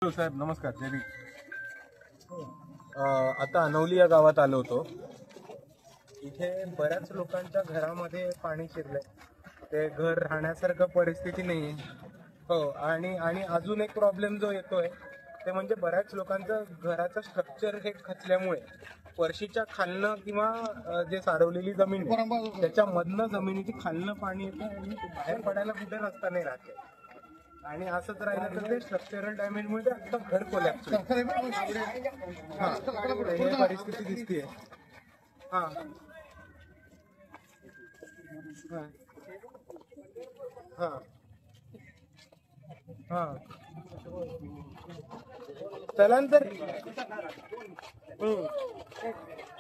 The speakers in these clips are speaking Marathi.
असो साहेब, नमस्कार. जय भीम. आता अनवली या गावात आलो होतो. इथे बऱ्याच लोकांच्या घरामध्ये पाणी शिरलंय. ते घर राहण्यासारखं परिस्थिती नाहीये. हो, आणि अजून एक प्रॉब्लेम जो येतोय ते म्हणजे बऱ्याच लोकांचं घराचं स्ट्रक्चर हे खचल्यामुळे वर्षीच्या खालनं किंवा जे सारवलेली जमीन आहे त्याच्यामधनं जमिनीची खालनं पाणी येतं आणि बाहेर पडायला कुठे रस्ता नाही राहते. आणि असंच राहिलं तर ते स्ट्रक्चरल डॅमेजमुळे ते आता घर कोलॅप्स होईल. ही परिस्थिती दिसतीये. हा हा हा स्थलांतर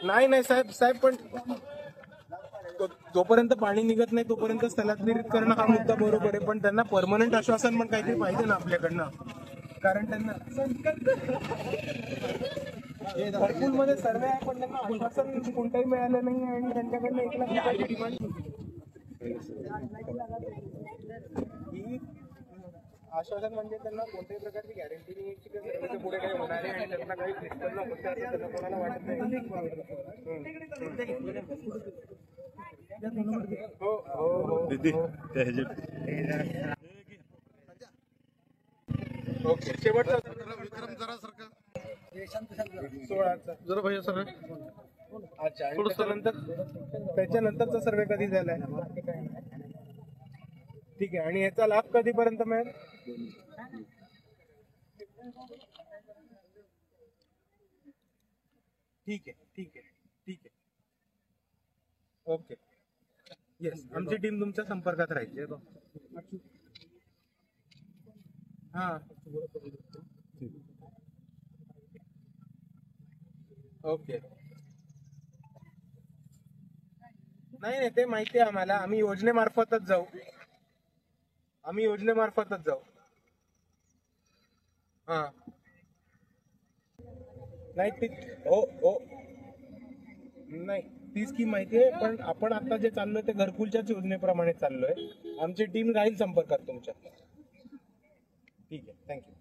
नाही साहेब पण जोपर्यंत पाणी निघत नाही तोपर्यंत स्थलांतरित करणं हा मुद्दा बरोबर आहे, पण त्यांना परमनंट आश्वासन पण काहीतरी पाहिजे ना आपल्याकडनं. कारण त्यांना घरकुल मध्ये सर्वे आहे पण त्यांना आश्वासन कोणतंही मिळालं नाही आणि त्यांच्याकडनं 1 लाख रुपयाची डिमांड. ही आश्वासन म्हणजे त्यांना कोणत्याही प्रकारची गॅरंटी नाही की त्या सर्वेच्या पुढे काही होणार आहे आणि त्यांना काही निष्पन्न होतं असं त्यांना कोणाला वाटत नाही. ओके, शेवटचा विक्रम जरा सरकार 16चा जरा भैया सर. अच्छा, त्याच्यानंतरचा सर्वे कधी झालाय? ठीक आहे. आणि याचा लाभ कधीपर्यंत मिळेल? ठीक आहे. ओके, येस, आमची टीम तुमच्या संपर्कात राहील. हा ओके. नाही ते माहिती आहे आम्हाला. आम्ही योजनेमार्फतच जाऊ. हा नाही नाही, ती स्कीम माहिती आहे, पण आपण आता जे चाललोय ते घरकुलच्याच योजनेप्रमाणे चाललोय. आमची टीम राहील संपर्कात तुमच्या. ठीक आहे, थँक्यू.